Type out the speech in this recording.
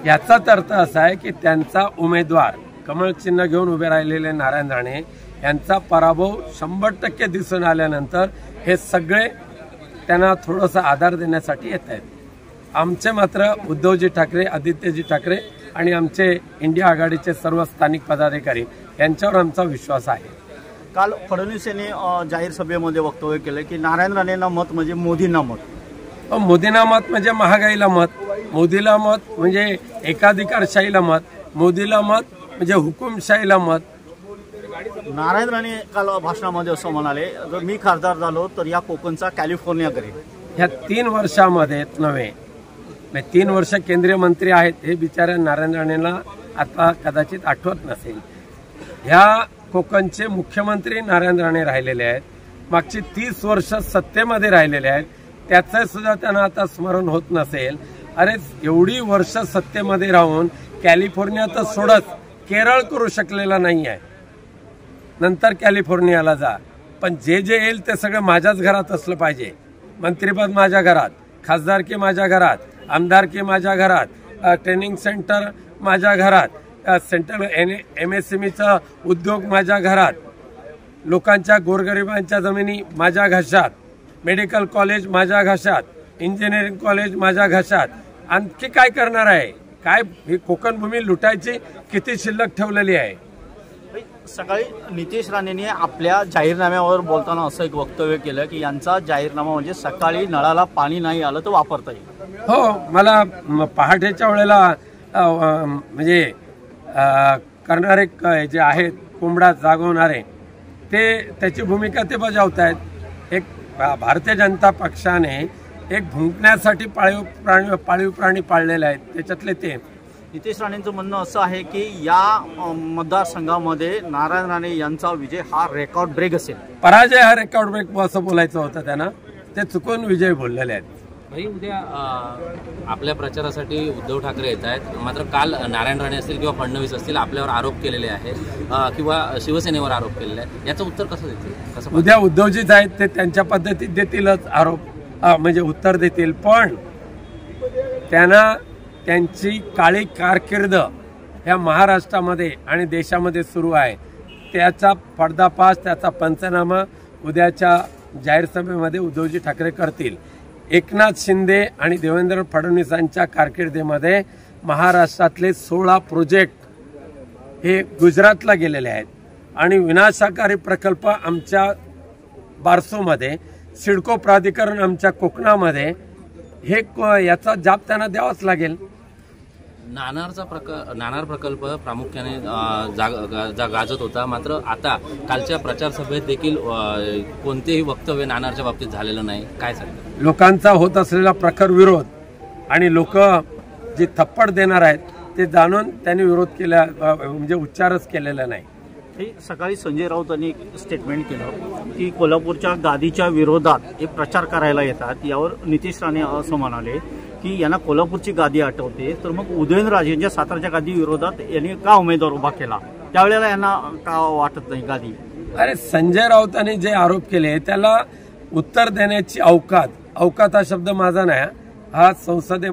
याचाच अर्थ असा आहे की त्यांचा उमेदवार कमळ चिन्ह घेऊन उभे राहिलेले नारायण राणे यांचा पराभव 100% दिसून आल्यानंतर हे सगळे त्यांना थोडासा आधार देण्यासाठी येत आहेत। आमचे मात्र उद्धवजी ठाकरे, आदित्यजी ठाकरे आणि आमचे इंडिया आघाडीचे सर्व स्थानिक पदाधिकारी यांच्यावर आमचा विश्वास आहे। काल फडणवीस यांनी जाहीर सभेमध्ये वक्तव्य केलं की नारायण राणेंना मत म्हणजे मोदींना मत। मोदींना मत म्हणजे महागाईला मत, मोदीला मत म्हणजे एकाधिकारशाहीला मत, मोदीला मत म्हणजे हुकुमशाहीला मत। नारायण राणे काल भाषणामध्ये असं म्हणाले, जर मी खासदार झालो तर या कोकणचा कॅलिफोर्निया करेल। ह्या 3 वर्षामध्ये नव्हे, 3 वर्ष केंद्रीय मंत्री आहेत, हे बिचाऱ्या नारायण राणेंना आता कदाचित आठवत नसेल। ह्या कोकणचे मुख्यमंत्री नारायण राणे राहिलेले आहेत, मागची 30 वर्ष सत्तेमध्ये राहिलेले आहेत, त्याचं सुद्धा त्यांना आता स्मरण होत नसेल। अरे एवढी वर्ष सत्तेमध्ये राहून कॅलिफोर्निया तर सोडत केरळ करू शकलेला नाही आहे, नंतर कॅलिफोर्नियाला जा, पण जे येईल ते सगळं माझ्याच घरात असलं पाहिजे। मंत्रिपद माझ्या घरात, खासदारकी माझ्या घरात, आमदारकी माझ्या घरात, ट्रेनिंग सेंटर माझ्या घरात, सेंट्रल MSMEचा उद्योग माझ्या घरात, लोकांच्या गोरगरिबांच्या जमिनी माझ्या घशात, मेडिकल कॉलेज माझ्या घशात, इंजिनिअरिंग कॉलेज माझ्या घशात। आणखी काय करणार आहे? काय ही कोकण भूमी लुटायची किती शिल्लक ठेवलेली आहे? सकाळी नितेश राणेंनी आपल्या जाहीरनाम्यावर बोलताना असं एक वक्तव्य केलं की यांचा जाहीरनामा म्हणजे सकाळी नळाला पाणी नाही आलं तर वापरता येईल। हो, मला पहाटेच्या वेळेला म्हणजे करणारे जे आहेत कोंबडा जागवणारे ते त्याची भूमिका ते बजावत आहेत। एक भारतीय जनता पक्षाने एक भुंकण्यासाठी पाळीव प्राणी पाळलेले आहेत, त्याच्यातले ते। नितेश राणेंचं म्हणणं असं आहे की या मतदारसंघामध्ये नारायण राणे यांचा विजय हा रेकॉर्ड ब्रेक असेल। पराजय हा रेकॉर्ड ब्रेक असं बोलायचं होतं त्यांना, ते चुकून विजय बोललेले आहेत। भाई, उद्या आपल्या प्रचारासाठी उद्धव ठाकरे येत आहेत, मात्र काल नारायण राणे असतील किंवा फडणवीस असतील आपल्यावर आरोप केलेले आहेत किंवा शिवसेनेवर आरोप केलेले आहे, याचं उत्तर कसं देतील? उद्या उद्धवजीच आहेत, ते त्यांच्या पद्धतीत देतीलच आरोप, म्हणजे उत्तर देतील, पण त्यांना त्यांची काळी कारकीर्द ह्या महाराष्ट्रामध्ये आणि देशामध्ये सुरू आहे, त्याचा पर्दाफाश, त्याचा पंचनामा उद्याच्या जाहीर सभेमध्ये उद्धवजी ठाकरे करतील। एकनाथ शिंदे आणि देवेंद्र फडणवीसांच्या कारकिर्दीमध्ये महाराष्ट्रातले 16 प्रोजेक्ट हे गुजरातला गेलेले आहेत आणि विनाशकारी प्रकल्प आमच्या बारसोमध्ये, सिडको प्राधिकरण आमच्या कोकणामध्ये, हे याचा जाब त्यांना द्यावाच लागेल। नाणार प्रकल्प प्रामुख्याने गाजत होता, मात्र आता कालच्या प्रचार सभेत देखील कोणतेही वक्तव्य नाणारच्या बाबतीत झालेलं नाही, काय सांगतात? लोकांचा होत असलेला प्रखर विरोध आणि लोक जे थप्पड देणार आहेत ते जाणून त्यांनी विरोध केला, म्हणजे उच्चारच केलेला नाही। सकाळी संजय राऊत यांनी एक स्टेटमेंट केलं की कोल्हापूरच्या गादीच्या विरोधात हे प्रचार करायला येतात। यावर नितेश राणे असं म्हणाले की यांना कोल्हापूरची गादी आठवते, तर मग उदयनराजे यांच्या सातारच्या गादी विरोधात यांनी का उमेदवार उभा केला, त्यावेळेला यांना का वाटत नाही गादी? अरे संजय राऊतांनी जे आरोप केले त्याला उत्तर देण्याची अवकात हा शब्द माझा नाही, हा संसदे